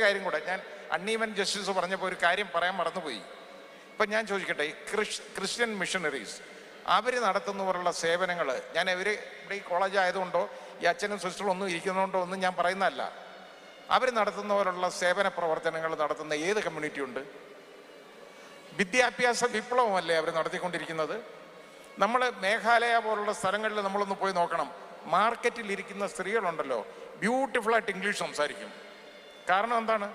കാര്യം കൂടെ ഞാൻ അൺഈവൻ ജസ്റ്റിസ് പറഞ്ഞപ്പോൾ ഒരു കാര്യം പറയാൻ മറന്നുപോയി. ഇപ്പം ഞാൻ ചോദിക്കട്ടെ, ക്രിസ്ത്യൻ മിഷണറീസ് അവർ നടത്തുന്നവരുള്ള സേവനങ്ങൾ, ഞാൻ ഇവർ ഇവിടെ ഈ കോളേജ് ആയതുകൊണ്ടോ ഈ അച്ഛനും സിസ്റ്ററും ഒന്നും ഇരിക്കുന്നതുകൊണ്ടോ ഒന്നും ഞാൻ പറയുന്നതല്ല. അവർ നടത്തുന്നവരുള്ള സേവന പ്രവർത്തനങ്ങൾ നടത്തുന്ന ഏത് കമ്മ്യൂണിറ്റി ഉണ്ട്? വിദ്യാഭ്യാസ വിപ്ലവമല്ലേ അവർ നടത്തിക്കൊണ്ടിരിക്കുന്നത്? നമ്മൾ മേഘാലയ പോലുള്ള സ്ഥലങ്ങളിൽ നമ്മളൊന്ന് പോയി നോക്കണം. മാർക്കറ്റിൽ ഇരിക്കുന്ന സ്ത്രീകളുണ്ടല്ലോ, ബ്യൂട്ടിഫുള്ളായിട്ട് ഇംഗ്ലീഷ് സംസാരിക്കും. കാരണം എന്താണ്?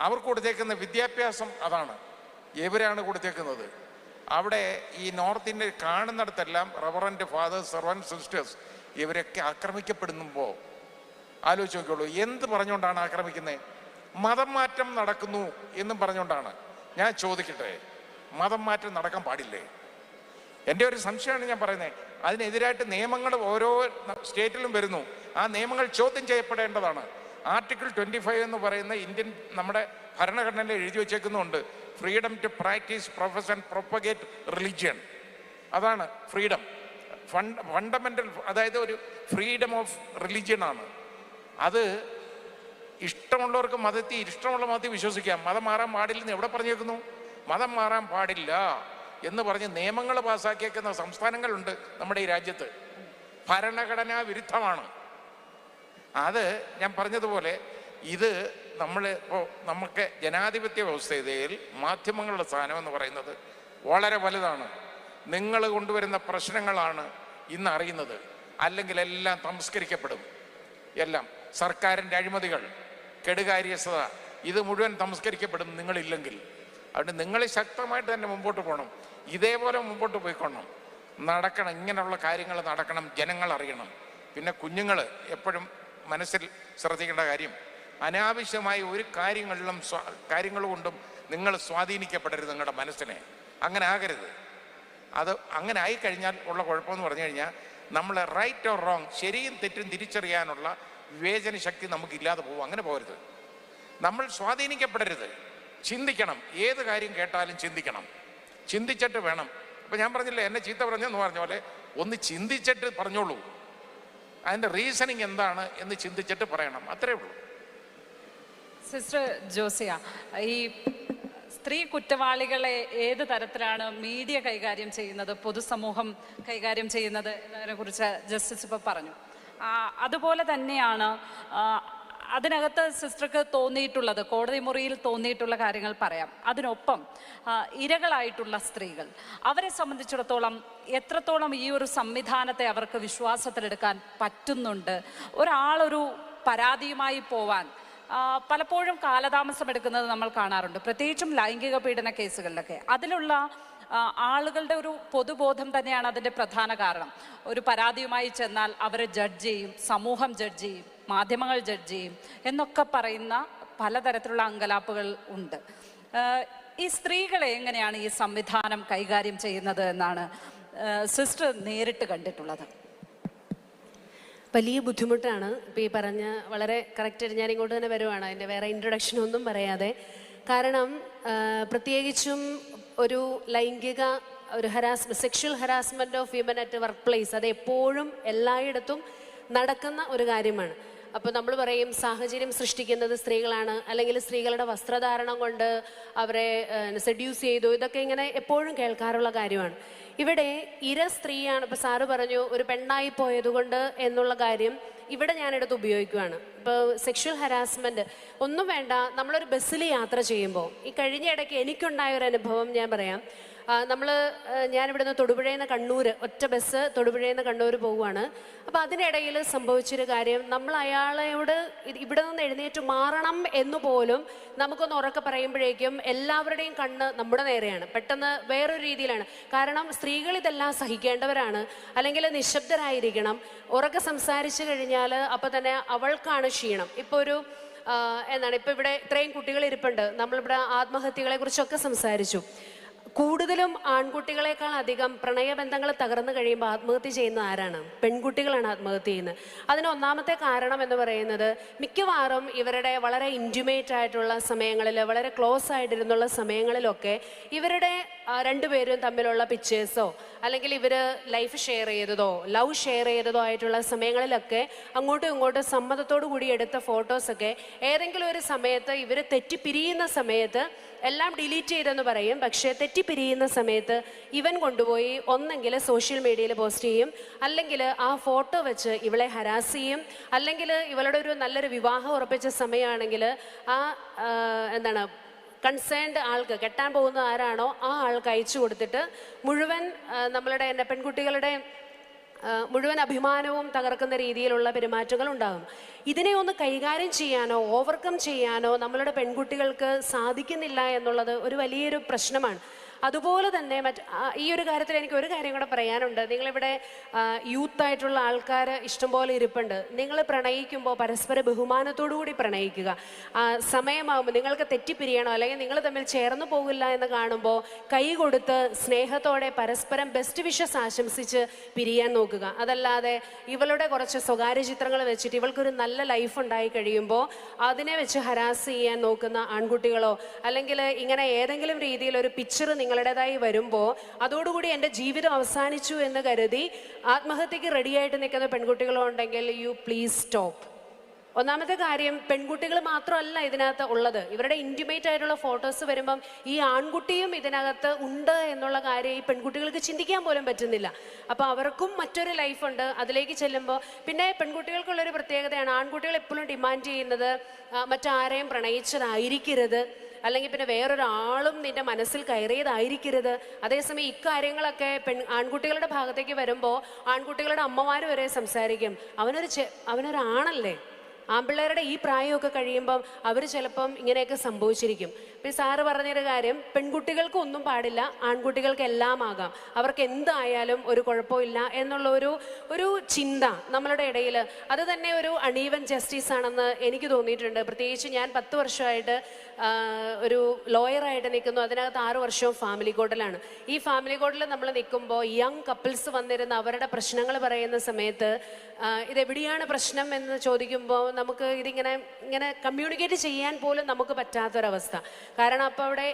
അവർക്ക് കൊടുത്തേക്കുന്ന വിദ്യാഭ്യാസം അതാണ്. എവരാണ് കൊടുത്തേക്കുന്നത്? അവിടെ ഈ നോർത്ത് ഇന്ത്യ കാണുന്നിടത്തെല്ലാം റവറൻറ്റ് ഫാദേഴ്സ്, സെർവൻറ്റ് സിസ്റ്റേഴ്സ് ഇവരൊക്കെ ആക്രമിക്കപ്പെടുമ്പോൾ ആലോചിച്ച് നോക്കിയുള്ളൂ. എന്ത് പറഞ്ഞുകൊണ്ടാണ് ആക്രമിക്കുന്നത്? മതം മാറ്റം നടക്കുന്നു എന്നും പറഞ്ഞുകൊണ്ടാണ്. ഞാൻ ചോദിക്കട്ടെ, മതം മാറ്റം നടക്കാൻ പാടില്ലേ? എൻ്റെ ഒരു സംശയമാണ് ഞാൻ പറയുന്നത്. അതിനെതിരായിട്ട് നിയമങ്ങൾ ഓരോ സ്റ്റേറ്റിലും വരുന്നു. ആ നിയമങ്ങൾ ചോദ്യം ചെയ്യപ്പെടേണ്ടതാണ്. ആർട്ടിക്കിൾ 25 എന്ന് പറയുന്ന ഇന്ത്യൻ നമ്മുടെ ഭരണഘടനയിൽ എഴുതി വച്ചേക്കുന്നുണ്ട്, freedom to practise, profess and propagate religion. അതാണ് ഫ്രീഡം, ഫണ്ടമെൻ്റൽ, അതായത് ഒരു ഫ്രീഡം ഓഫ് റിലിജിയനാണ്. അത് ഇഷ്ടമുള്ളവർക്ക് മതത്തിൽ ഇഷ്ടമുള്ള മതത്തിൽ വിശ്വസിക്കാം. മതം മാറാൻ പാടില്ലെന്ന് എവിടെ പറഞ്ഞേക്കുന്നു? മതം മാറാൻ പാടില്ല എന്ന് പറഞ്ഞ് നിയമങ്ങൾ പാസ്സാക്കിയേക്കുന്ന സംസ്ഥാനങ്ങളുണ്ട് നമ്മുടെ ഈ രാജ്യത്ത്. ഭരണഘടനാ വിരുദ്ധമാണ്. അത് ഞാൻ പറഞ്ഞതുപോലെ ഇത് നമുക്ക് ജനാധിപത്യ വ്യവസ്ഥയിൽ മാധ്യമങ്ങളുടെ സ്ഥാനം എന്ന് പറയുന്നത് വളരെ വലുതാണ്. നിങ്ങൾ കൊണ്ടുവരുന്ന പ്രശ്നങ്ങളാണ് ഇന്ന് അറിയുന്നത്. അല്ലെങ്കിൽ എല്ലാം തമസ്കരിക്കപ്പെടും. എല്ലാം സർക്കാരിൻ്റെ അഴിമതികൾ, കെടുകാര്യസ്ഥത, ഇത് മുഴുവൻ തമസ്കരിക്കപ്പെടും നിങ്ങളില്ലെങ്കിൽ. അതുകൊണ്ട് നിങ്ങൾ ശക്തമായിട്ട് തന്നെ മുമ്പോട്ട് പോകണം. ഇതേപോലെ മുമ്പോട്ട് പോയിക്കൊള്ളണം. നടക്കണം, ഇങ്ങനെയുള്ള കാര്യങ്ങൾ നടക്കണം, ജനങ്ങൾ അറിയണം. പിന്നെ കുഞ്ഞുങ്ങൾ എപ്പോഴും മനസ്സിൽ ശ്രദ്ധിക്കേണ്ട കാര്യം, അനാവശ്യമായ ഒരു കാര്യങ്ങൾ കൊണ്ടും നിങ്ങൾ സ്വാധീനിക്കപ്പെടരുത് നിങ്ങളുടെ മനസ്സിനെ. അങ്ങനെ ആകരുത്. അത് അങ്ങനെ ആയിക്കഴിഞ്ഞാൽ ഉള്ള കുഴപ്പമെന്ന് പറഞ്ഞു കഴിഞ്ഞാൽ നമ്മൾ റൈറ്റ് ഓർ റോങ്, ശരിയും തെറ്റും തിരിച്ചറിയാനുള്ള വിവേചന ശക്തി നമുക്കില്ലാതെ പോകും. അങ്ങനെ പോകരുത്. നമ്മൾ സ്വാധീനിക്കപ്പെടരുത്. ചിന്തിക്കണം. ഏത് കാര്യം കേട്ടാലും ചിന്തിക്കണം. ചിന്തിച്ചിട്ട് വേണം. ഇപ്പം ഞാൻ പറഞ്ഞില്ലേ, എന്നെ ചീത്ത പറഞ്ഞെന്ന് പറഞ്ഞ പോലെ ഒന്ന് ചിന്തിച്ചിട്ട് പറഞ്ഞോളൂ. അതിൻ്റെ റീസണിങ് എന്താണ് എന്ന് ചിന്തിച്ചിട്ട് പറയണം. അത്രേ ഉള്ളൂ. സിസ്റ്റർ ജോസിയ, ഈ സ്ത്രീ കുറ്റവാളികളെ ഏത് തരത്തിലാണ് മീഡിയ കൈകാര്യം ചെയ്യുന്നത്, പൊതുസമൂഹം കൈകാര്യം ചെയ്യുന്നത് എന്നതിനെ കുറിച്ച് ജസ്റ്റിസ് ഇപ്പോൾ പറഞ്ഞു. അതുപോലെ തന്നെയാണ് അതിനകത്ത് സിസ്റ്റർക്ക് തോന്നിയിട്ടുള്ളത്, കോടതി മുറിയിൽ തോന്നിയിട്ടുള്ള കാര്യങ്ങൾ പറയാം. അതിനൊപ്പം ഇരകളായിട്ടുള്ള സ്ത്രീകൾ, അവരെ സംബന്ധിച്ചിടത്തോളം എത്രത്തോളം ഈ ഒരു സംവിധാനത്തെ അവർക്ക് വിശ്വാസത്തിലെടുക്കാൻ പറ്റുന്നുണ്ട്? ഒരാളൊരു പരാതിയുമായി പോവാൻ പലപ്പോഴും കാലതാമസം എടുക്കുന്നത് നമ്മൾ കാണാറുണ്ട്, പ്രത്യേകിച്ചും ലൈംഗിക പീഡന കേസുകളിലൊക്കെ. അതിലുള്ള ആളുകളുടെ ഒരു പൊതുബോധം തന്നെയാണ് അതിൻ്റെ പ്രധാന കാരണം. ഒരു പരാതിയുമായി ചെന്നാൽ അവരെ ജഡ്ജ് ചെയ്യും, സമൂഹം ജഡ്ജ് ചെയ്യും, മാധ്യമങ്ങൾ ജഡ്ജ് ചെയ്യും എന്നൊക്കെ പറയുന്ന പലതരത്തിലുള്ള അങ്കലാപ്പുകൾ ഉണ്ട്. ഈ സ്ത്രീകളെ എങ്ങനെയാണ് ഈ സംവിധാനം കൈകാര്യം ചെയ്യുന്നത് എന്നാണ് സിസ്റ്റർ നേരിട്ട് കണ്ടിട്ടുള്ളത്? വലിയ ബുദ്ധിമുട്ടാണ്. ഇപ്പോൾ ഈ പറഞ്ഞ വളരെ കറക്റ്റായിട്ട് ഞാൻ ഇങ്ങോട്ട് തന്നെ വരുവാണ്, അതിൻ്റെ വേറെ ഇൻട്രൊഡക്ഷനൊന്നും പറയാതെ. കാരണം പ്രത്യേകിച്ചും ഒരു ലൈംഗിക ഒരു sexual harassment of women at work place, അത് എപ്പോഴും എല്ലായിടത്തും നടക്കുന്ന ഒരു കാര്യമാണ്. അപ്പോൾ നമ്മൾ പറയും സാഹചര്യം സൃഷ്ടിക്കുന്നത് സ്ത്രീകളാണ്, അല്ലെങ്കിൽ സ്ത്രീകളുടെ വസ്ത്രധാരണം കൊണ്ട് അവരെ സെഡ്യൂസ് ചെയ്തു, ഇതൊക്കെ ഇങ്ങനെ എപ്പോഴും കേൾക്കാറുള്ള കാര്യമാണ്. ഇവിടെ ഇര സ്ത്രീയാണ്. ഇപ്പോൾ സാറ് പറഞ്ഞു ഒരു പെണ്ണായി പോയതുകൊണ്ട് എന്നുള്ള കാര്യം ഇവിടെ ഞാനെടുത്ത് ഉപയോഗിക്കുകയാണ്. ഇപ്പോൾ സെക്ഷൽ ഹരാസ്മെൻറ്റ് ഒന്നും വേണ്ട. നമ്മളൊരു ബസ്സിൽ യാത്ര ചെയ്യുമ്പോൾ, ഈ കഴിഞ്ഞ ഇടയ്ക്ക് എനിക്കുണ്ടായൊരു അനുഭവം ഞാൻ പറയാം. ഞാനിവിടുന്ന് തൊടുപുഴയിൽ നിന്ന് കണ്ണൂർ, ഒറ്റ ബസ് തൊടുപുഴയിൽ നിന്ന് കണ്ണൂർ പോവുകയാണ്. അപ്പോൾ അതിനിടയിൽ സംഭവിച്ചൊരു കാര്യം, നമ്മൾ അയാളോട് ഇവിടെ നിന്ന് എഴുന്നേറ്റ് മാറണം എന്ന് പോലും നമുക്കൊന്ന് ഉറക്കെ പറയുമ്പോഴേക്കും എല്ലാവരുടെയും കണ്ണ് നമ്മുടെ നേരെയാണ്. പെട്ടെന്ന് വേറൊരു രീതിയിലാണ്. കാരണം സ്ത്രീകൾ ഇതെല്ലാം സഹിക്കേണ്ടവരാണ്, അല്ലെങ്കിൽ നിശബ്ദരായിരിക്കണം. ഉറക്കെ സംസാരിച്ചു കഴിഞ്ഞാൽ അപ്പോൾ തന്നെ അവൾക്കാണ് ക്ഷീണം. ഇപ്പോൾ ഇപ്പോൾ ഇവിടെ ഇത്രയും കുട്ടികൾ ഇരിപ്പുണ്ട്. നമ്മളിവിടെ ആത്മഹത്യകളെ കുറിച്ചൊക്കെ സംസാരിച്ചു. കൂടുതലും ആൺകുട്ടികളെക്കാൾ അധികം പ്രണയബന്ധങ്ങൾ തകർന്നു കഴിയുമ്പോൾ ആത്മഹത്യ ചെയ്യുന്ന ആരാണ്? പെൺകുട്ടികളാണ് ആത്മഹത്യ ചെയ്യുന്നത്. അതിന് ഒന്നാമത്തെ കാരണം എന്ന് പറയുന്നത് മിക്കവാറും ഇവരുടെ വളരെ ഇൻറ്റിമേറ്റ് ആയിട്ടുള്ള സമയങ്ങളിൽ, വളരെ ക്ലോസ് ആയിട്ടിരുന്നുള്ള സമയങ്ങളിലൊക്കെ ഇവരുടെ രണ്ടുപേരും തമ്മിലുള്ള പിക്ചേഴ്സോ അല്ലെങ്കിൽ ഇവർ ലൈഫ് ഷെയർ ചെയ്തതോ ലവ് ഷെയർ ചെയ്തതോ ആയിട്ടുള്ള സമയങ്ങളിലൊക്കെ അങ്ങോട്ടും ഇങ്ങോട്ടും സമ്മതത്തോടു കൂടി എടുത്ത ഫോട്ടോസൊക്കെ ഏതെങ്കിലും ഒരു സമയത്ത് ഇവർ തെറ്റിപ്പിരിയുന്ന സമയത്ത് എല്ലാം ഡിലീറ്റ് ചെയ്തെന്ന് പറയും. പക്ഷേ തെറ്റിപ്പിരിയുന്ന സമയത്ത് ഇവൻ കൊണ്ടുപോയി ഒന്നെങ്കിൽ സോഷ്യൽ മീഡിയയിൽ പോസ്റ്റ് ചെയ്യും, അല്ലെങ്കിൽ ആ ഫോട്ടോ വെച്ച് ഇവളെ ഹരാസ് ചെയ്യും, അല്ലെങ്കിൽ ഇവളുടെ ഒരു നല്ലൊരു വിവാഹം ഉറപ്പിച്ച സമയമാണെങ്കിൽ ആ എന്താണ് കൺസേൺഡ് ആൾക്ക്, കെട്ടാൻ പോകുന്ന ആരാണോ ആ ആൾക്ക് അയച്ചു കൊടുത്തിട്ട് മുഴുവൻ നമ്മളുടെ പെൺകുട്ടികളുടെ മുഴുവൻ അഭിമാനവും തകർക്കുന്ന രീതിയിലുള്ള പെരുമാറ്റങ്ങൾ ഉണ്ടാകും. ഇതിനെ ഒന്ന് കൈകാര്യം ചെയ്യാനോ ഓവർകം ചെയ്യാനോ നമ്മളുടെ പെൺകുട്ടികൾക്ക് സാധിക്കുന്നില്ല എന്നുള്ളത് ഒരു വലിയൊരു പ്രശ്നമാണ്. അതുപോലെ തന്നെ ഈ ഒരു കാര്യത്തിൽ എനിക്ക് ഒരു കാര്യം കൂടെ പറയാനുണ്ട്. നിങ്ങളിവിടെ യൂത്തായിട്ടുള്ള ആൾക്കാർ ഇഷ്ടംപോലെ ഇരിപ്പുണ്ട്. നിങ്ങൾ പ്രണയിക്കുമ്പോൾ പരസ്പര ബഹുമാനത്തോടു കൂടി പ്രണയിക്കുക. സമയമാകുമ്പോൾ നിങ്ങൾക്ക് തെറ്റിപ്പിരിയണോ അല്ലെങ്കിൽ നിങ്ങൾ തമ്മിൽ ചേർന്ന് പോകില്ല എന്ന് കാണുമ്പോൾ കൈ കൊടുത്ത് സ്നേഹത്തോടെ പരസ്പരം ബെസ്റ്റ് വിഷസ് ആശംസിച്ച് പിരിയാൻ നോക്കുക. അതല്ലാതെ ഇവളുടെ കുറച്ച് സ്വകാര്യ ചിത്രങ്ങൾ വെച്ചിട്ട് ഇവൾക്കൊരു നല്ല ലൈഫ് ഉണ്ടായി കഴിയുമ്പോൾ അതിനെ വെച്ച് ഹരാസ് ചെയ്യാൻ നോക്കുന്ന ആൺകുട്ടികളോ അല്ലെങ്കിൽ ഇങ്ങനെ ഏതെങ്കിലും രീതിയിൽ ഒരു പിക്ചർ നിങ്ങളുടേതായി വരുമ്പോൾ അതോടുകൂടി എൻ്റെ ജീവിതം അവസാനിച്ചു എന്ന് കരുതി ആത്മഹത്യക്ക് റെഡിയായിട്ട് നിൽക്കുന്ന പെൺകുട്ടികളോ ഉണ്ടെങ്കിൽ യു പ്ലീസ് സ്റ്റോപ്പ്. ഒന്നാമത്തെ കാര്യം, പെൺകുട്ടികൾ മാത്രമല്ല ഇതിനകത്ത് ഉള്ളത്. ഇവരുടെ ഇൻറ്റിമേറ്റ് ആയിട്ടുള്ള ഫോട്ടോസ് വരുമ്പം ഈ ആൺകുട്ടിയും ഇതിനകത്ത് ഉണ്ട് എന്നുള്ള കാര്യം ഈ പെൺകുട്ടികൾക്ക് ചിന്തിക്കാൻ പോലും പറ്റുന്നില്ല. അപ്പോൾ അവർക്കും മറ്റൊരു ലൈഫുണ്ട്. അതിലേക്ക് ചെല്ലുമ്പോൾ പിന്നെ പെൺകുട്ടികൾക്കുള്ളൊരു പ്രത്യേകതയാണ്, ആൺകുട്ടികൾ എപ്പോഴും ഡിമാൻഡ് ചെയ്യുന്നത് മറ്റാരെയും പ്രണയിച്ചതായിരിക്കരുത്, അല്ലെങ്കിൽ പിന്നെ വേറൊരാളും നിന്റെ മനസ്സിൽ കയറിയതായിരിക്കരുത്. അതേസമയം ഇക്കാര്യങ്ങളൊക്കെ ആൺകുട്ടികളുടെ ഭാഗത്തേക്ക് വരുമ്പോൾ ആൺകുട്ടികളുടെ അമ്മമാർ വരെ സംസാരിക്കും, അവനൊരാണല്ലേ. ആൺപിള്ളേരുടെ ഈ പ്രായമൊക്കെ കഴിയുമ്പം അവർ ചിലപ്പം ഇങ്ങനെയൊക്കെ സംഭവിച്ചിരിക്കും. ഇപ്പം സാറ് പറഞ്ഞൊരു കാര്യം, പെൺകുട്ടികൾക്ക് ഒന്നും പാടില്ല, ആൺകുട്ടികൾക്ക് എല്ലാം ആകാം, അവർക്ക് എന്തായാലും ഒരു കുഴപ്പമില്ല എന്നുള്ള ഒരു ചിന്ത നമ്മളുടെ ഇടയിൽ, അത് തന്നെ ഒരു അൺഈവൻ ജസ്റ്റിസ് ആണെന്ന് എനിക്ക് തോന്നിയിട്ടുണ്ട്. പ്രത്യേകിച്ച് ഞാൻ 10 വർഷമായിട്ട് ഒരു ലോയറായിട്ട് നിൽക്കുന്നു. അതിനകത്ത് 6 വർഷവും ഫാമിലി കോർട്ടിലാണ്. ഈ ഫാമിലി കോർട്ടിൽ നമ്മൾ നിൽക്കുമ്പോൾ യങ് കപ്പിൾസ് വന്നിരുന്ന് അവരുടെ പ്രശ്നങ്ങൾ പറയുന്ന സമയത്ത് ഇതെവിടെയാണ് പ്രശ്നം എന്ന് ചോദിക്കുമ്പോൾ നമുക്ക് ഇങ്ങനെ കമ്മ്യൂണിക്കേറ്റ് ചെയ്യാൻ പോലും നമുക്ക് പറ്റാത്തൊരവസ്ഥ. കാരണം അപ്പോൾ അവിടെ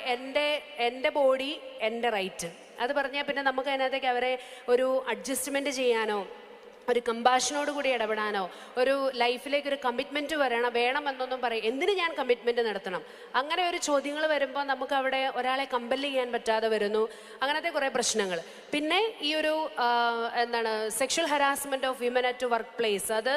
എൻ്റെ ബോഡി എൻ്റെ റൈറ്റ് അത് പറഞ്ഞാൽ പിന്നെ നമുക്ക് അതിനകത്തേക്ക് അവരെ ഒരു അഡ്ജസ്റ്റ്മെൻറ്റ് ചെയ്യാനോ ഒരു കമ്പാഷനോട് കൂടി ഇടപെടാനോ ഒരു ലൈഫിലേക്ക് ഒരു കമ്മിറ്റ്മെൻറ്റ് വേണമെന്നൊന്നും പറയും. എന്തിന് ഞാൻ കമ്മിറ്റ്മെൻറ്റ് നടത്തണം? അങ്ങനെ ഒരു ചോദ്യങ്ങൾ വരുമ്പോൾ നമുക്ക് അവിടെ ഒരാളെ കമ്പൽ ചെയ്യാൻ പറ്റാതെ വരുന്നു. അങ്ങനത്തെ കുറേ പ്രശ്നങ്ങൾ. പിന്നെ ഈ ഒരു sexual harassment of women at work place, അത്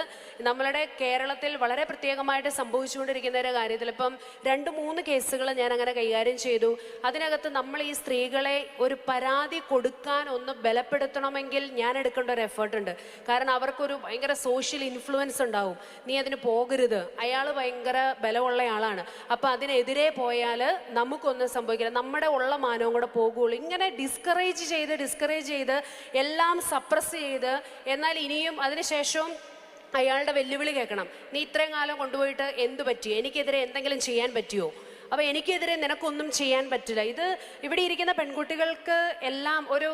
നമ്മളുടെ കേരളത്തിൽ വളരെ പ്രത്യേകമായിട്ട് സംഭവിച്ചുകൊണ്ടിരിക്കുന്ന ഒരു കാര്യത്തിൽ ഇപ്പം 2-3 കേസുകൾ ഞാൻ അങ്ങനെ കൈകാര്യം ചെയ്തു. അതിനകത്ത് നമ്മൾ ഈ സ്ത്രീകളെ ഒരു പരാതി കൊടുക്കാൻ ഒന്ന് ബലപ്പെടുത്തണമെങ്കിൽ ഞാൻ എടുക്കേണ്ട ഒരു എഫേർട്ടുണ്ട്. കാരണം അവർക്കൊരു ഭയങ്കര സോഷ്യൽ ഇൻഫ്ലുവൻസ് ഉണ്ടാവും. നീ അതിന് പോകരുത്, അയാൾ ഭയങ്കര ബലമുള്ള ആളാണ്, അപ്പം അതിനെതിരെ പോയാൽ നമുക്കൊന്നും സംഭവിക്കില്ല, നമ്മുടെ ഉള്ള മാനവും കൂടെ പോകുള്ളൂ. ഇങ്ങനെ ഡിസ്കറേജ് ചെയ്ത് എല്ലാം സപ്രസ് ചെയ്ത്, എന്നാൽ ഇനിയും അതിനുശേഷവും അയാളുടെ വെല്ലുവിളി കേൾക്കണം. നീ ഇത്രയും കാലം കൊണ്ടുപോയിട്ട് എന്തു പറ്റി, എനിക്കെതിരെ എന്തെങ്കിലും ചെയ്യാൻ പറ്റിയോ, അപ്പോൾ എനിക്കെതിരെ നിനക്കൊന്നും ചെയ്യാൻ പറ്റില്ല. ഇത് ഇവിടെ ഇരിക്കുന്ന പെൺകുട്ടികൾക്ക് എല്ലാം ഒരു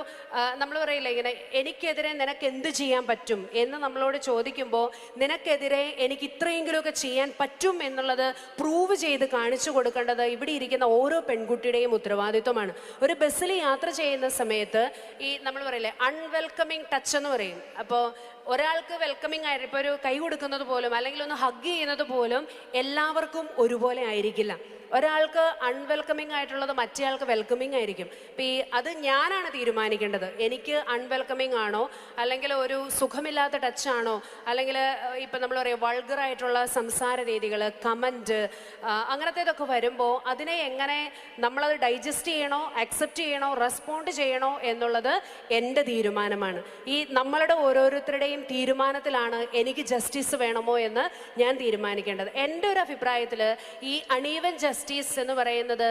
നമ്മൾ പറയില്ല ഇങ്ങനെ, എനിക്കെതിരെ നിനക്ക് എന്ത് ചെയ്യാൻ പറ്റും എന്ന് നമ്മളോട് ചോദിക്കുമ്പോൾ നിനക്കെതിരെ എനിക്ക് ഇത്രയെങ്കിലുമൊക്കെ ചെയ്യാൻ പറ്റും എന്നുള്ളത് പ്രൂവ് ചെയ്ത് കാണിച്ചു കൊടുക്കേണ്ടത് ഇവിടെ ഇരിക്കുന്ന ഓരോ പെൺകുട്ടിയുടെയും ഉത്തരവാദിത്വമാണ്. ഒരു ബസ്സിൽ യാത്ര ചെയ്യുന്ന സമയത്ത് ഈ നമ്മൾ പറയില്ലേ അൺവെൽക്കമിങ് ടച്ച് എന്ന് പറയും. അപ്പോൾ ഒരാൾക്ക് വെൽക്കമിങ് ആയിട്ട് ഇപ്പോൾ ഒരു കൈ കൊടുക്കുന്നത് പോലും അല്ലെങ്കിൽ ഒന്ന് ഹഗ് ചെയ്യുന്നത് പോലും എല്ലാവർക്കും ഒരുപോലെ ആയിരിക്കില്ല. ഒരാൾക്ക് അൺവെൽക്കമിങ് ആയിട്ടുള്ളത് മറ്റേ ആൾക്ക് വെൽക്കമിങ് ആയിരിക്കും. ഇപ്പം അത് ഞാനാണ് തീരുമാനിക്കേണ്ടത്. എനിക്ക് അൺവെൽക്കമിങ് ആണോ, അല്ലെങ്കിൽ ഒരു സുഖമില്ലാത്ത ടച്ചാണോ, അല്ലെങ്കിൽ ഇപ്പം നമ്മൾ പറയും വൾഗറായിട്ടുള്ള സംസാര രീതികൾ, കമൻറ്റ്, അങ്ങനത്തേതൊക്കെ വരുമ്പോൾ അതിനെ എങ്ങനെ നമ്മളത് ഡൈജസ്റ്റ് ചെയ്യണോ, അക്സെപ്റ്റ് ചെയ്യണോ, റെസ്പോണ്ട് ചെയ്യണോ എന്നുള്ളത് എൻ്റെ തീരുമാനമാണ്. ഈ നമ്മളുടെ ഓരോരുത്തരുടെയും തീരുമാനത്തിലാണ് എനിക്ക് ജസ്റ്റിസ് വേണമോ എന്ന് ഞാൻ തീരുമാനിക്കേണ്ടത്. എൻ്റെ ഒരു അഭിപ്രായത്തിൽ ഈ അൺഈവൻ ജസ്റ്റിസ് എന്ന് പറയുന്നത്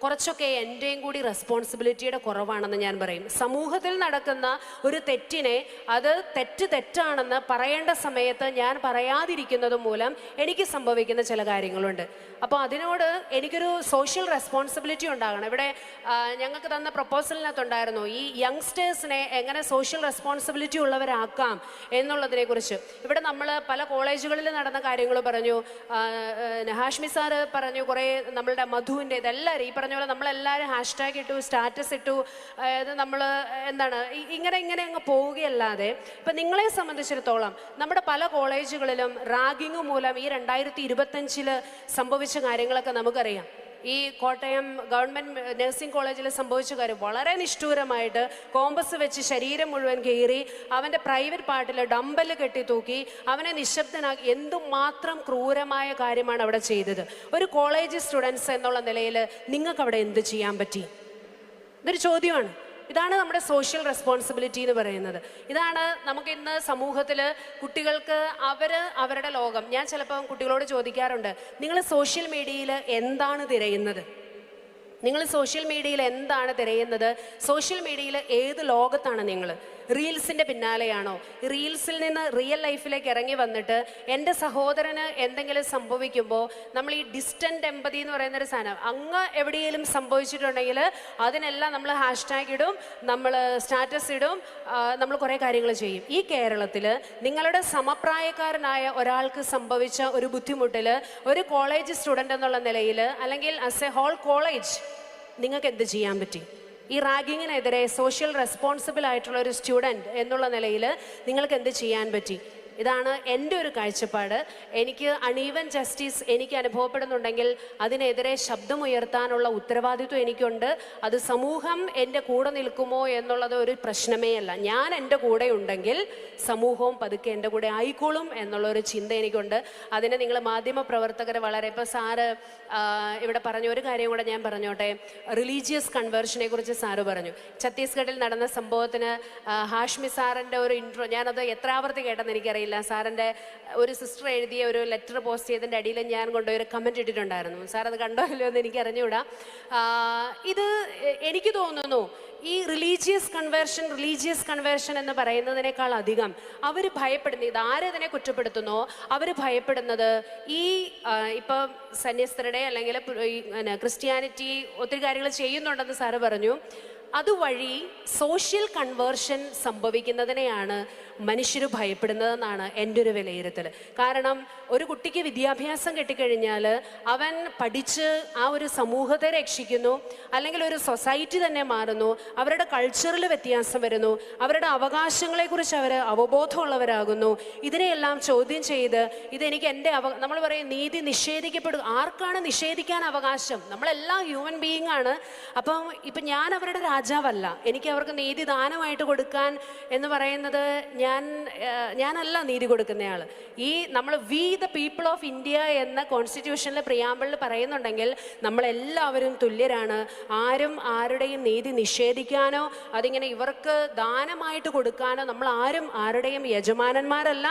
കുറച്ചൊക്കെ എൻ്റെയും കൂടി റെസ്പോൺസിബിലിറ്റിയുടെ കുറവാണെന്ന് ഞാൻ പറയും. സമൂഹത്തിൽ നടക്കുന്ന ഒരു തെറ്റിനെ അത് തെറ്റാണെന്ന് പറയേണ്ട സമയത്ത് ഞാൻ പറയാതിരിക്കുന്നത് മൂലം എനിക്ക് സംഭവിക്കുന്ന ചില കാര്യങ്ങളുണ്ട്. അപ്പോൾ അതിനോട് എനിക്കൊരു സോഷ്യൽ റെസ്പോൺസിബിലിറ്റി ഉണ്ടാകണം. ഇവിടെ ഞങ്ങൾക്ക് തന്ന പ്രപ്പോസലിനകത്തുണ്ടായിരുന്നു ഈ യങ്സ്റ്റേഴ്സിനെ എങ്ങനെ സോഷ്യൽ റെസ്പോൺസിബിലിറ്റി ഉള്ളവരാക്കാം എന്നുള്ളതിനെക്കുറിച്ച്. ഇവിടെ നമ്മൾ പല കോളേജുകളിൽ നടന്ന കാര്യങ്ങൾ പറഞ്ഞു. ഹാഷ്മി സാറ് പറഞ്ഞു കുറേ നമ്മളുടെ മധുവിൻ്റെ ഇതെല്ലാവരും ഈ പറഞ്ഞ പോലെ നമ്മളെല്ലാവരും ഹാഷ്ടാഗ് ഇട്ടു, സ്റ്റാറ്റസ് ഇട്ടു. അതായത് നമ്മൾ എന്താണ് ഇങ്ങനെ അങ്ങ് പോവുകയല്ലാതെ ഇപ്പം നിങ്ങളെ സംബന്ധിച്ചിടത്തോളം നമ്മുടെ പല കോളേജുകളിലും റാഗിങ് മൂലം ഈ 2025 സംഭവിച്ച കാര്യങ്ങളൊക്കെ നമുക്കറിയാം. ഈ കോട്ടയം ഗവൺമെൻറ് നഴ്സിംഗ് കോളേജിൽ സംഭവിച്ച കാര്യം വളരെ നിഷ്ഠൂരമായിട്ട് കോമ്പസ് വെച്ച് ശരീരം മുഴുവൻ കീറി അവൻ്റെ പ്രൈവറ്റ് പാർട്ടിൽ ഡമ്പല് കെട്ടി തൂക്കി അവനെ നിശബ്ദനാക്കി. എന്തുമാത്രം ക്രൂരമായ കാര്യമാണ് അവിടെ ചെയ്തത്. ഒരു കോളേജ് സ്റ്റുഡൻസ് എന്നുള്ള നിലയിൽ നിങ്ങൾക്ക് അവിടെ എന്ത് ചെയ്യാൻ പറ്റി? ഇതൊരു ചോദ്യമാണ്. ഇതാണ് നമ്മുടെ സോഷ്യൽ റെസ്പോൺസിബിലിറ്റി എന്ന് പറയുന്നത്. ഇതാണ് നമുക്ക് ഇന്ന് സമൂഹത്തിൽ കുട്ടികൾക്ക് അവരുടെ ലോകം. ഞാൻ ചിലപ്പം കുട്ടികളോട് ചോദിക്കാറുണ്ട്, നിങ്ങൾ സോഷ്യൽ മീഡിയയിൽ എന്താണ് തിരയുന്നത്? നിങ്ങൾ സോഷ്യൽ മീഡിയയിൽ എന്താണ് തിരയുന്നത്? സോഷ്യൽ മീഡിയയിൽ ഏത് ലോകത്താണ് നിങ്ങൾ? റീൽസിൻ്റെ പിന്നാലെയാണോ? റീൽസിൽ നിന്ന് റിയൽ ലൈഫിലേക്ക് ഇറങ്ങി വന്നിട്ട് എൻ്റെ സഹോദരന് എന്തെങ്കിലും സംഭവിക്കുമ്പോൾ നമ്മൾ ഈ ഡിസ്റ്റൻറ്റ് എമ്പതി എന്ന് പറയുന്നൊരു സാധനം അങ്ങ് എവിടെയെങ്കിലും സംഭവിച്ചിട്ടുണ്ടെങ്കിൽ അതിനെല്ലാം നമ്മൾ ഹാഷ്ടാഗ് ഇടും, നമ്മൾ സ്റ്റാറ്റസ് ഇടും, നമ്മൾ കുറേ കാര്യങ്ങൾ ചെയ്യും. ഈ കേരളത്തിൽ നിങ്ങളുടെ സമപ്രായക്കാരനായ ഒരാൾക്ക് സംഭവിച്ച ഒരു ബുദ്ധിമുട്ടിൽ ഒരു കോളേജ് സ്റ്റുഡൻ്റ് എന്നുള്ള നിലയിൽ അല്ലെങ്കിൽ ആസ് എ ഹോൾ കോളേജ് നിങ്ങൾക്ക് എന്ത് ചെയ്യാൻ പറ്റി? ഈ റാഗിങ്ങിനെതിരെ സോഷ്യൽ റെസ്പോൺസിബിൾ ആയിട്ടുള്ള ഒരു സ്റ്റുഡൻറ്റ് എന്നുള്ള നിലയിൽ നിങ്ങൾക്ക് എന്ത് ചെയ്യാൻ പറ്റി? ഇതാണ് എൻ്റെ ഒരു കാഴ്ചപ്പാട്. എനിക്ക് അൺഈവൻ ജസ്റ്റിസ് എനിക്ക് അനുഭവപ്പെടുന്നുണ്ടെങ്കിൽ അതിനെതിരെ ശബ്ദമുയർത്താനുള്ള ഉത്തരവാദിത്വം എനിക്കുണ്ട്. അത് സമൂഹം എൻ്റെ കൂടെ നിൽക്കുമോ എന്നുള്ളത് ഒരു പ്രശ്നമേ അല്ല. ഞാൻ എൻ്റെ കൂടെ ഉണ്ടെങ്കിൽ സമൂഹവും പതുക്കെ എൻ്റെ കൂടെ ആയിക്കോളും എന്നുള്ളൊരു ചിന്ത എനിക്കുണ്ട്. അതിന് നിങ്ങൾ മാധ്യമ പ്രവർത്തകർ വളരെ ഇപ്പോൾ സാറ് ഇവിടെ പറഞ്ഞ ഒരു കാര്യം കൂടെ ഞാൻ പറഞ്ഞോട്ടെ. റിലീജിയസ് കൺവേർഷനെ കുറിച്ച് സാറ് പറഞ്ഞു. ഛത്തീസ്ഗഡിൽ നടന്ന സംഭവത്തിന് ഹാഷ്മി സാറിൻ്റെ ഒരു ഇൻട്രോ ഞാനത് എത്ര ആവർത്തി കേട്ടെന്ന് എനിക്കറിയില്ല. സാറിൻ്റെ ഒരു സിസ്റ്റർ എഴുതിയ ഒരു ലെറ്റർ പോസ്റ്റ് ചെയ്തതിൻ്റെ അടിയിൽ ഞാൻ കൊണ്ടുപോയി ഒരു കമൻറ്റ് ഇട്ടിട്ടുണ്ടായിരുന്നു. സാർ അത് കണ്ടോ ഇല്ലയോ എന്ന് എനിക്ക് അറിഞ്ഞുകൂടാ. ഇത് എനിക്ക് തോന്നുന്നു ഈ റിലീജിയസ് കൺവേർഷൻ എന്ന് പറയുന്നതിനേക്കാൾ അധികം അവർ ഭയപ്പെടുന്നത്, ഇത് ആരതിനെ കുറ്റപ്പെടുത്തുന്നോ അവർ ഭയപ്പെടുന്നത് ഈ ഇപ്പം സന്യസ്തരുടെ അല്ലെങ്കിൽ ക്രിസ്ത്യാനിറ്റി ഒത്തിരി കാര്യങ്ങൾ ചെയ്യുന്നുണ്ടെന്ന് സാറ് പറഞ്ഞു. അതുവഴി സോഷ്യൽ കൺവേർഷൻ സംഭവിക്കുന്നതിനെയാണ് മനുഷ്യർ ഭയപ്പെടുന്നതെന്നാണ് എൻ്റെ ഒരു വിലയിരുത്തൽ. കാരണം ഒരു കുട്ടിക്ക് വിദ്യാഭ്യാസം കിട്ടിക്കഴിഞ്ഞാൽ അവൻ പഠിച്ച് ആ ഒരു സമൂഹത്തെ രക്ഷിക്കുന്നു, അല്ലെങ്കിൽ ഒരു സൊസൈറ്റി തന്നെ മാറുന്നു, അവരുടെ കൾച്ചറിൽ വ്യത്യാസം വരുന്നു, അവരുടെ അവകാശങ്ങളെക്കുറിച്ച് അവർ അവബോധമുള്ളവരാകുന്നു. ഇതിനെയെല്ലാം ചോദ്യം ചെയ്ത് ഇതെനിക്ക് എൻ്റെ നമ്മൾ പറയും നീതി നിഷേധിക്കപ്പെടും. ആർക്കാണ് നിഷേധിക്കാൻ അവകാശം? നമ്മളെല്ലാം ഹ്യൂമൻ ബീയിങ് ആണ്. ഇപ്പം ഞാൻ അവരുടെ രാജാവല്ല. എനിക്ക് അവർക്ക് നീതി ദാനമായിട്ട് കൊടുക്കാൻ എന്ന് പറയുന്നത് ഞാനല്ല നീതി കൊടുക്കുന്നയാൾ. ഈ നമ്മൾ we the people of India എന്ന കോൺസ്റ്റിറ്റ്യൂഷനിൽ പ്രിയാമ്പിളിൽ പറയുന്നുണ്ടെങ്കിൽ നമ്മളെല്ലാവരും തുല്യരാണ്. ആരും ആരുടെയും നീതി നിഷേധിക്കാനോ അതിങ്ങനെ ഇവർക്ക് ദാനമായിട്ട് കൊടുക്കാനോ നമ്മൾ ആരും ആരുടെയും യജമാനന്മാരല്ല.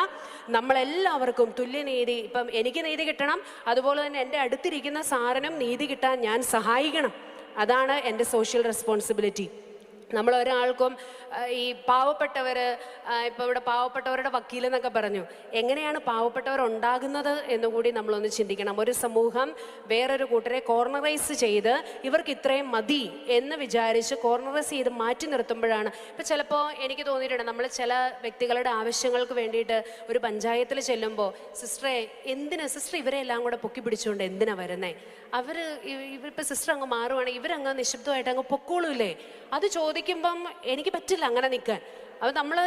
നമ്മളെല്ലാവർക്കും തുല്യനീതി. ഇപ്പം എനിക്ക് നീതി കിട്ടണം, അതുപോലെ തന്നെ എൻ്റെ അടുത്തിരിക്കുന്ന സാറിനും നീതി കിട്ടാൻ ഞാൻ സഹായിക്കണം. അതാണ് എൻ്റെ സോഷ്യൽ റെസ്പോൺസിബിലിറ്റി. നമ്മൾ ഒരാൾക്കും ഈ പാവപ്പെട്ടവർ ഇപ്പോൾ ഇവിടെ പാവപ്പെട്ടവരുടെ വക്കീലെന്നൊക്കെ പറഞ്ഞു. എങ്ങനെയാണ് പാവപ്പെട്ടവർ ഉണ്ടാകുന്നത് എന്നുകൂടി നമ്മളൊന്ന് ചിന്തിക്കണം. ഒരു സമൂഹം വേറൊരു കൂട്ടരെ കോർണറൈസ് ചെയ്ത് ഇവർക്ക് ഇത്രയും മതി എന്ന് വിചാരിച്ച് കോർണറൈസ് ചെയ്ത് മാറ്റി നിർത്തുമ്പോഴാണ്. ഇപ്പോൾ ചിലപ്പോൾ എനിക്ക് തോന്നിയിട്ടുണ്ട് നമ്മൾ ചില വ്യക്തികളുടെ ആവശ്യങ്ങൾക്ക് വേണ്ടിയിട്ട് ഒരു പഞ്ചായത്തിൽ ചെല്ലുമ്പോൾ സിസ്റ്ററെ സിസ്റ്റർ ഇവരെ എല്ലാം കൂടെ പൊക്കി പിടിച്ചുകൊണ്ട് എന്തിനാണ് വരുന്നത്? ഇവരിപ്പോൾ സിസ്റ്റർ അങ്ങ് മാറുവാണെങ്കിൽ ഇവരങ്ങ് നിശബ്ദമായിട്ട് അങ്ങ് പൊക്കോളൂല്ലേ? അത് ചോദിക്കുമ്പം എനിക്ക് പറ്റില്ല അങ്ങനെ നിൽക്കാൻ. അപ്പോൾ നമ്മൾ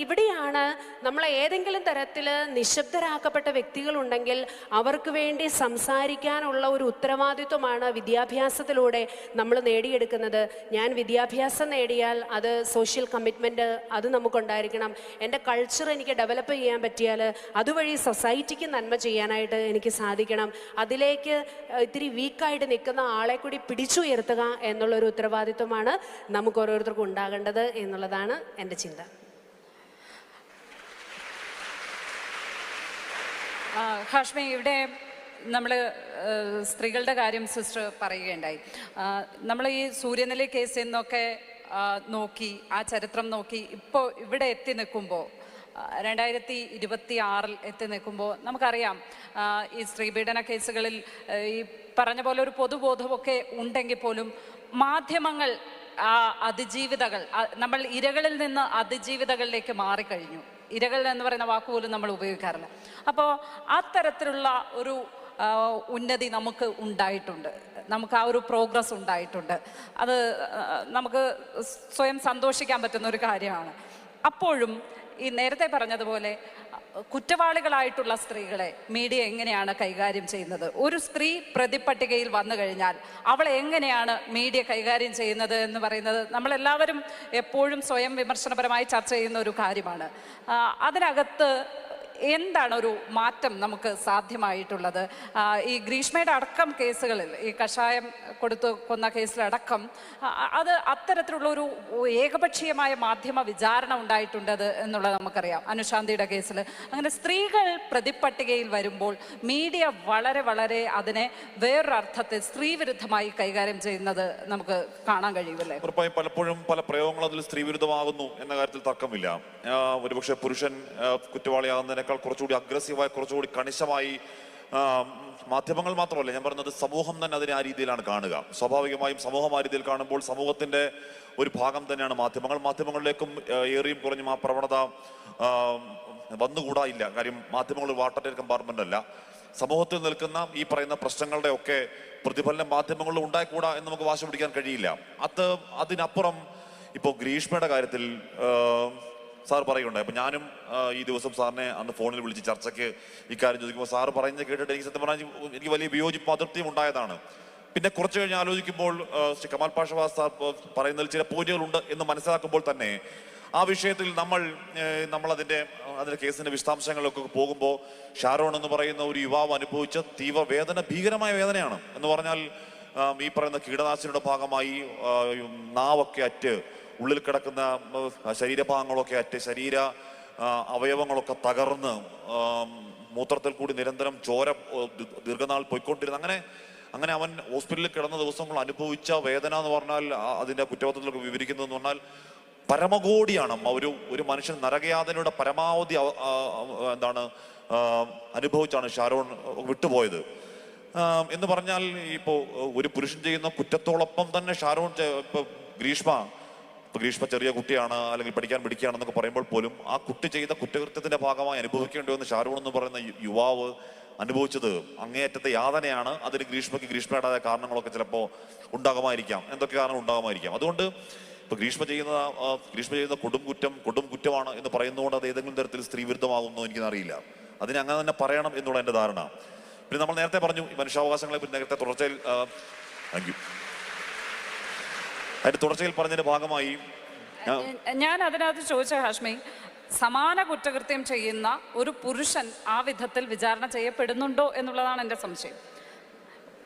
ഇവിടെയാണ് നമ്മൾ ഏതെങ്കിലും തരത്തിൽ നിശബ്ദരാക്കപ്പെട്ട വ്യക്തികളുണ്ടെങ്കിൽ അവർക്ക് വേണ്ടി സംസാരിക്കാനുള്ള ഒരു ഉത്തരവാദിത്വമാണ് വിദ്യാഭ്യാസത്തിലൂടെ നമ്മൾ നേടിയെടുക്കുന്നത്. ഞാൻ വിദ്യാഭ്യാസം നേടിയാൽ അത് സോഷ്യൽ കമ്മിറ്റ്മെൻറ്റ് അത് നമുക്കുണ്ടായിരിക്കണം. എൻ്റെ കൾച്ചർ എനിക്ക് ഡെവലപ്പ് ചെയ്യാൻ പറ്റിയാൽ അതുവഴി സൊസൈറ്റിക്ക് നന്മ ചെയ്യാനായിട്ട് എനിക്ക് സാധിക്കണം. അതിലേക്ക് ഇത്തിരി വീക്കായിട്ട് നിൽക്കുന്ന ആളെ കൂടി പിടിച്ചുയർത്തുക എന്നുള്ളൊരു ഉത്തരവാദിത്വമാണ് നമുക്ക് ഓരോരുത്തർക്കും ഉണ്ടാകേണ്ടത് എന്നുള്ളതാണ് എൻ്റെ ചിന്ത. ഹാഷ്മി, ഇവിടെ നമ്മൾ സ്ത്രീകളുടെ കാര്യം സിസ്റ്റർ പറയുകയുണ്ടായി. നമ്മൾ ഈ സൂര്യനെല്ലി കേസിൽ നിന്നൊക്കെ നോക്കി ആ ചരിത്രം നോക്കി ഇപ്പോൾ ഇവിടെ എത്തി നിൽക്കുമ്പോൾ 2026 എത്തി നിൽക്കുമ്പോൾ നമുക്കറിയാം ഈ സ്ത്രീപീഡന കേസുകളിൽ ഈ പറഞ്ഞ പോലെ ഒരു പൊതുബോധമൊക്കെ ഉണ്ടെങ്കിൽ പോലും മാധ്യമങ്ങൾ അതിജീവിതകൾ, നമ്മൾ ഇരകളിൽ നിന്ന് അതിജീവിതകളിലേക്ക് മാറിക്കഴിഞ്ഞു. ഇരകൾ എന്ന് പറയുന്ന വാക്കുപോലും നമ്മൾ ഉപയോഗിക്കാറില്ല. അപ്പോൾ അത്തരത്തിലുള്ള ഒരു ഉന്നതി നമുക്ക് ഉണ്ടായിട്ടുണ്ട്, നമുക്ക് ആ ഒരു പ്രോഗ്രസ് ഉണ്ടായിട്ടുണ്ട്. അത് നമുക്ക് സ്വയം സന്തോഷിക്കാൻ പറ്റുന്ന ഒരു കാര്യമാണ്. അപ്പോഴും ഈ നേരത്തെ പറഞ്ഞതുപോലെ കുറ്റവാളികളായിട്ടുള്ള സ്ത്രീകളെ മീഡിയ എങ്ങനെയാണ് കൈകാര്യം ചെയ്യുന്നത്? ഒരു സ്ത്രീ പ്രതിപട്ടികയിൽ വന്നു കഴിഞ്ഞാൽ അവളെ എങ്ങനെയാണ് മീഡിയ കൈകാര്യം ചെയ്യുന്നത് എന്ന് പറയുന്നത് നമ്മളെല്ലാവരും എപ്പോഴും സ്വയം വിമർശനപരമായി ചർച്ച ചെയ്യുന്ന ഒരു കാര്യമാണ്. അതിനകത്ത് എന്താണ് ഒരു മാറ്റം നമുക്ക് സാധ്യമായിട്ടുള്ളത്? ഈ ഗ്രീഷ്മയുടെ അടക്കം കേസുകളിൽ, ഈ കഷായം കൊടുത്തു കൊന്ന കേസിലടക്കം അത് അത്തരത്തിലുള്ള ഒരു ഏകപക്ഷീയമായ മാധ്യമ വിചാരണ ഉണ്ടായിട്ടുണ്ടത് എന്നുള്ളത് നമുക്കറിയാം. അനുശാന്തിയുടെ കേസിൽ അങ്ങനെ സ്ത്രീകൾ പ്രതിപട്ടികയിൽ വരുമ്പോൾ മീഡിയ വളരെ വളരെ അതിനെ വേറൊരർത്ഥത്തിൽ സ്ത്രീവിരുദ്ധമായി കൈകാര്യം ചെയ്യുന്നത് നമുക്ക് കാണാൻ കഴിയുമല്ലേ? ഉറപ്പായും പലപ്പോഴും പല പ്രയോഗങ്ങൾ അതിൽ സ്ത്രീവിരുദ്ധമാകുന്നു എന്ന കാര്യത്തിൽ തർക്കമില്ല. ഒരുപക്ഷെ പുരുഷൻ കുറ്റവാളിയാകുന്നതിനേക്കാൾ കുറച്ചുകൂടി അഗ്രസീവായി, കുറച്ചുകൂടി കണിശമായി മാധ്യമങ്ങൾ മാത്രമല്ല, ഞാൻ പറഞ്ഞത് സമൂഹം തന്നെ അതിനെ ആ രീതിയിലാണ് കാണുക. സ്വാഭാവികമായും സമൂഹം ആ രീതിയിൽ കാണുമ്പോൾ സമൂഹത്തിന്റെ ഒരു ഭാഗം തന്നെയാണ് മാധ്യമങ്ങൾ. മാധ്യമങ്ങളിലേക്കും ഏറിയും കുറഞ്ഞും ആ പ്രവണത വന്നുകൂടായില്ല. കാര്യം മാധ്യമങ്ങൾ വാട്ടർ കമ്പാർട്ട്മെന്റ് അല്ല. സമൂഹത്തിൽ നിൽക്കുന്ന ഈ പറയുന്ന പ്രശ്നങ്ങളുടെ ഒക്കെ പ്രതിഫലനം മാധ്യമങ്ങളിൽ ഉണ്ടായിക്കൂടാ എന്ന് നമുക്ക് വാശി പിടിക്കാൻ കഴിയില്ല. അതിനപ്പുറം ഇപ്പോൾ ഗ്രീഷ്മയുടെ കാര്യത്തിൽ സാർ പറയുണ്ടായി. അപ്പം ഞാനും ഈ ദിവസം സാറിനെ അന്ന് ഫോണിൽ വിളിച്ച് ചർച്ചയ്ക്ക് ഇക്കാര്യം ചോദിക്കുമ്പോൾ സാറ് പറയുന്നത് കേട്ടിട്ട് എനിക്ക് സത്യം പറഞ്ഞാൽ എനിക്ക് വലിയ വിയോജിപ്പ് അതൃപ്തിയും ഉണ്ടായതാണ്. പിന്നെ കുറച്ച് കഴിഞ്ഞ് ആലോചിക്കുമ്പോൾ ശ്രീ കമാൽ പാഷവാസ് സാർ പറയുന്നതിൽ ചില പോയിന്റുകളുണ്ട് എന്ന് മനസ്സിലാക്കുമ്പോൾ തന്നെ ആ വിഷയത്തിൽ നമ്മളതിൻ്റെ കേസിൻ്റെ വിശദാംശങ്ങളിലൊക്കെ പോകുമ്പോൾ ഷാരോൺ എന്ന് പറയുന്ന ഒരു യുവാവ് അനുഭവിച്ച തീവ്ര വേദന, ഭീകരമായ വേദനയാണ്. എന്ന് പറഞ്ഞാൽ ഈ പറയുന്ന കീടനാശിനിയുടെ ഭാഗമായി നാവൊക്കെ അറ്റ്, ഉള്ളിൽ കിടക്കുന്ന ശരീരഭാഗങ്ങളൊക്കെ അറ്റ്, ശരീര അവയവങ്ങളൊക്കെ തകർന്ന് മൂത്രത്തിൽ കൂടി നിരന്തരം ചോര ദീർഘനാൾ പോയിക്കൊണ്ടിരുന്ന അങ്ങനെ അവൻ ഹോസ്പിറ്റലിൽ കിടന്ന ദിവസങ്ങൾ അനുഭവിച്ച വേദന എന്ന് പറഞ്ഞാൽ അതിൻ്റെ കുറ്റപത്രത്തിലൊക്കെ വിവരിക്കുന്നതെന്ന് പറഞ്ഞാൽ പരമകോടിയാണ്. ഒരു മനുഷ്യൻ നരകയാതനയുടെ പരമാവധി അനുഭവിച്ചാണ് ഷാരോൺ വിട്ടുപോയത്. എന്ന് പറഞ്ഞാൽ ഇപ്പോൾ ഒരു പുരുഷൻ ചെയ്യുന്ന കുറ്റത്തോടൊപ്പം തന്നെ ഷാരോൺ ഗ്രീഷ്മ ചെറിയ കുട്ടിയാണ്, അല്ലെങ്കിൽ പഠിക്കാൻ പിടിക്കുകയാണെന്നൊക്കെ പറയുമ്പോൾ പോലും ആ കുട്ടി ചെയ്ത കുറ്റകൃത്യത്തിന്റെ ഭാഗമായി അനുഭവിക്കേണ്ടി വന്ന ഷാരൂൺ എന്ന് പറയുന്ന യുവാവ് അനുഭവിച്ചത് അങ്ങേയറ്റത്തെ യാതനയാണ്. അതിന് ഗ്രീഷ്മയുടേതായ കാരണങ്ങളൊക്കെ ചിലപ്പോൾ ഉണ്ടാകുമായിരിക്കാം, എന്തൊക്കെ കാരണങ്ങൾ ഉണ്ടാകുമായിരിക്കാം. അതുകൊണ്ട് ഇപ്പൊ ഗ്രീഷ്മ ചെയ്യുന്ന കൊടും കുറ്റമാണ് എന്ന് പറയുന്നതുകൊണ്ട് അത് ഏതെങ്കിലും തരത്തിൽ സ്ത്രീവിരുദ്ധമാകുമെന്നോ എനിക്കറിയില്ല. അതിനെ അങ്ങനെ തന്നെ പറയണം എന്നുള്ള എൻ്റെ ധാരണ. പിന്നെ നമ്മൾ നേരത്തെ പറഞ്ഞു ഈ മനുഷ്യാവകാശങ്ങളെ പിന്നെ നേരത്തെ തുടർച്ചയിൽ അതിന്റെ തുടർച്ചയിൽ പറഞ്ഞതിന്റെ ഭാഗമായി ഞാൻ അതിനകത്ത് ചോദിച്ച ഹാഷ്മി, സമാന കുറ്റകൃത്യം ചെയ്യുന്ന ഒരു പുരുഷൻ ആ വിധത്തിൽ വിചാരണ ചെയ്യപ്പെടുന്നുണ്ടോ എന്നുള്ളതാണ് എൻ്റെ സംശയം.